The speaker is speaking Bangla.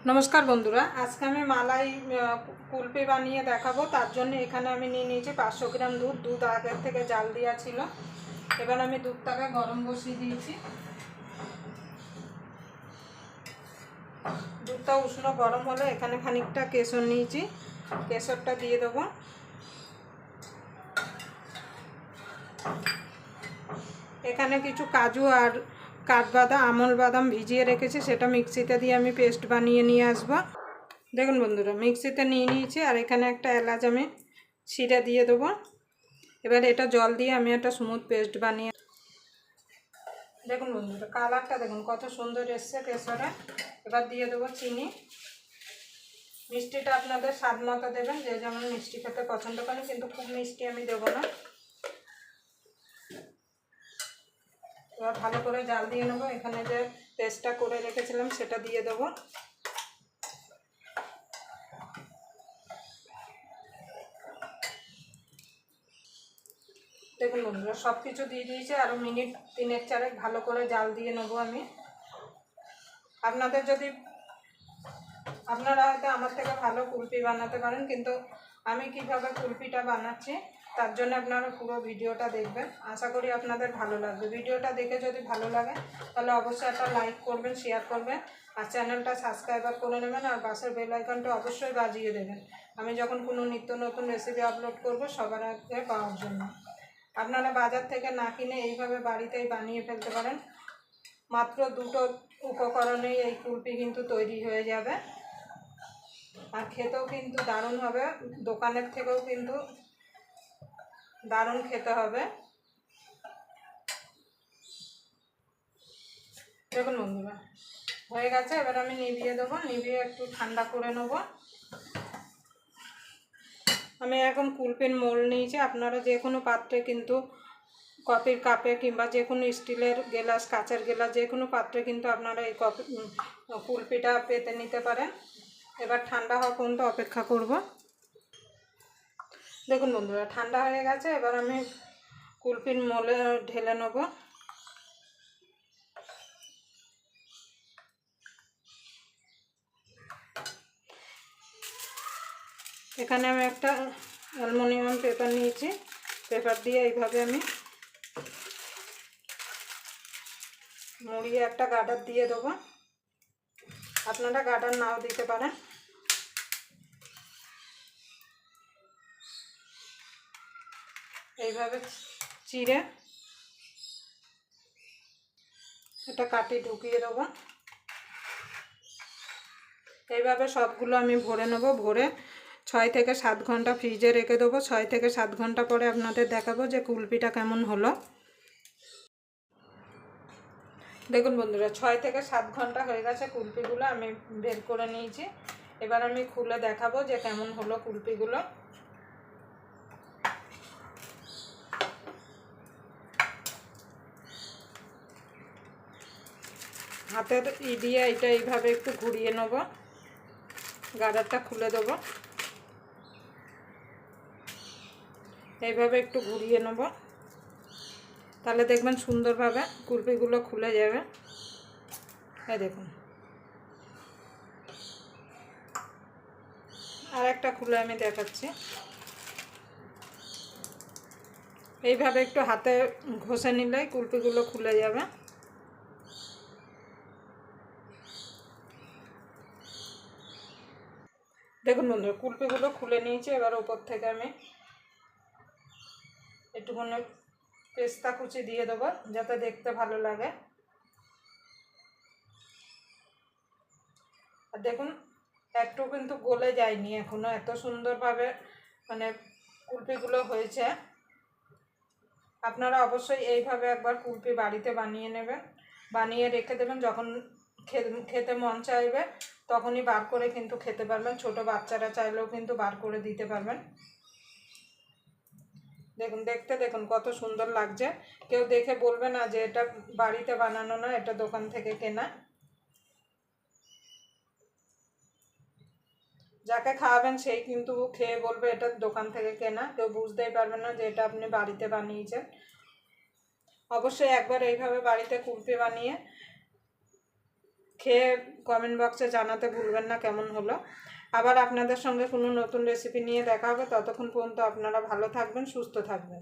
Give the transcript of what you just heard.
নমস্কার বন্ধুরা, আজকে আমি মালাই কুলপি বানিয়ে দেখাবো। তার জন্য এখানে আমি নিয়ে নিয়েছি 500 গ্রাম দুধ। দুধ আগের থেকে জাল দেওয়া ছিল। এবার আমি দুধটাকে গরম বসিয়ে দিয়েছি। দুধটা উষ্ণ গরম হলে এখানে খানিকটা কেশর নিয়েছি, কেশরটা দিয়ে দেবো। এখানে কিছু কাজু আর কাঠবাদাম, আমল বাদাম ভিজিয়ে রেখেছি, সেটা মিক্সিতে দিয়ে আমি পেস্ট বানিয়ে নিয়ে আসবো। দেখুন বন্ধুরা, মিক্সিতে নিয়ে নিয়েছি। আর এখানে একটা এলাচ আমি ছিঁড়ে দিয়ে দেবো। এবার এটা জল দিয়ে আমি একটা স্মুথ পেস্ট বানিয়ে, দেখুন বন্ধুরা কালারটা দেখুন কত সুন্দর এসছে কেশরে। এবার দিয়ে দেবো চিনি। মিষ্টিটা আপনাদের স্বাদ মতো দেবেন, যে যেমন মিষ্টি খেতে পছন্দ করেন, কিন্তু খুব মিষ্টি আমি দেবো না। এবার ভালো করে জাল দিয়ে নেবো। এখানে যে পেস্টটা করে রেখেছিলাম সেটা দিয়ে দেবো। দেখুন বন্ধুরা সব কিছু দিয়ে দিয়েছে। আরও মিনিট 3-4 ভালো করে জাল দিয়ে নেবো আমি। আপনারা হয়তো আমার থেকে ভালো কুলপি বানাতে পারেন, কিন্তু আমি কিভাবে কুলপিটা বানাচ্ছি তার জন্য আপনারা পুরো ভিডিওটা দেখবেন। আশা করি আপনাদের ভালো লাগবে। ভিডিওটা দেখে যদি ভালো লাগে তাহলে অবশ্যই একটা লাইক করবেন, শেয়ার করবেন, আর চ্যানেলটা সাবস্ক্রাইব করে নেবেন। আর পাশের বেল আইকনটা অবশ্যই বাজিয়ে দেবেন, আমি যখন কোনো নিত্য নতুন রেসিপি আপলোড করব সবার আগে পাওয়ার জন্য। আপনারা বাজার থেকে না কিনে এইভাবে বাড়িতেই বানিয়ে ফেলতে পারেন। মাত্র 2টো উপকরণেই এই কুলপি কিন্তু তৈরি হয়ে যাবে। আর খেতেও কিন্তু দারুণ হবে, দোকানের থেকেও কিন্তু দারুণ খেতে হবে। দেখুন বন্ধুরা হয়ে গেছে। এবার আমি নিভিয়ে দেবো। নিভিয়ে একটু ঠান্ডা করে নেব। আমি এখন কুলপির মোল নিয়েছি। আপনারা যে কোনো পাত্রে কিন্তু, কফির কাপে কিংবা যে কোনো স্টিলের গ্লাস, কাঁচের গ্লাস, যে কোনো পাত্রে কিন্তু আপনারা এই কুলপিটা পেতে নিতে পারেন। এবার ঠান্ডা হওয়া পর্যন্ত অপেক্ষা করব। দেখুন বন্ধুরা ঠান্ডা হয়ে গেছে। এবার আমি কুলপির মোলে ঢেলে নেব। এখানে আমি একটা অ্যালুমিনিয়াম পেপার নিয়েছি। পেপার দিয়ে এইভাবে আমি মুড়িয়ে একটা গার্ডার দিয়ে দেবো। আপনারা গার্ডার নাও দিতে পারেন। এইভাবে চিড়ে এটা কাটি ঢুকিয়ে দেবো। এইভাবে সবগুলো আমি ভরে নেব। ভরে 6 থেকে 7 ঘন্টা ফ্রিজে রেখে দেবো। 6 থেকে 7 ঘন্টা পরে আপনাদের দেখাবো যে কুলপিটা কেমন হলো। দেখুন বন্ধুরা 6 থেকে 7 ঘন্টা হয়ে গেছে। কুলপিগুলো আমি বের করে নিয়েছি। এবার আমি খুলে দেখাবো যে কেমন হলো কুলপিগুলো। হাতের দিয়ে এটা এইভাবে একটু ঘুরিয়ে নেব। গার্ডারটা খুলে দেবো। এইভাবে একটু ঘুরিয়ে নেব, তাহলে দেখবেন সুন্দরভাবে কুলপিগুলো খুলে যাবে। এই দেখুন আর একটা খুলে আমি দেখাচ্ছি। এইভাবে একটু হাতে ঘষে নিলেই কুলপিগুলো খুলে যাবে। দেখুন বন্ধুরা কুলপিগুলো খুলে নিয়েছি। এবার উপর থেকে আমি একটুখানি পেস্তা কুচি দিয়ে দেবো, যাতে দেখতে ভালো লাগে। আর দেখুন একটু কিন্তু গলে যায়নি এখনো, এত সুন্দরভাবে মানে কুলপিগুলো হয়েছে। আপনারা অবশ্যই এইভাবে একবার কুলপি বাড়িতে বানিয়ে নেবেন, বানিয়ে রেখে দেবেন। যখন খেতে মন চাইবে তখনই বার করে কিন্তু খেতে পারবেন। ছোট বাচ্চারা চাইলেও কিন্তু বার করে দিতে পারবেন। দেখুন দেখতে দেখুন কত সুন্দর লাগছে। কেউ দেখে বলবে না যে এটা বাড়িতে বানানো না, এটা দোকান থেকে কেনা। যাকে খাওয়াবেন সেই কিন্তু খেয়ে বলবে এটা দোকান থেকে কেনা। কেউ বুঝতেই পারবে না যে এটা আপনি বাড়িতে বানিয়েছেন। অবশ্যই একবার এইভাবে বাড়িতে কুলপি বানিয়ে খেয়ে কমেন্ট বক্সে জানাতে ভুলবেন না কেমন হলো। আবার আপনাদের সঙ্গে কোনো নতুন রেসিপি নিয়ে দেখা হবে। ততক্ষণ পর্যন্ত আপনারা ভালো থাকবেন, সুস্থ থাকবেন।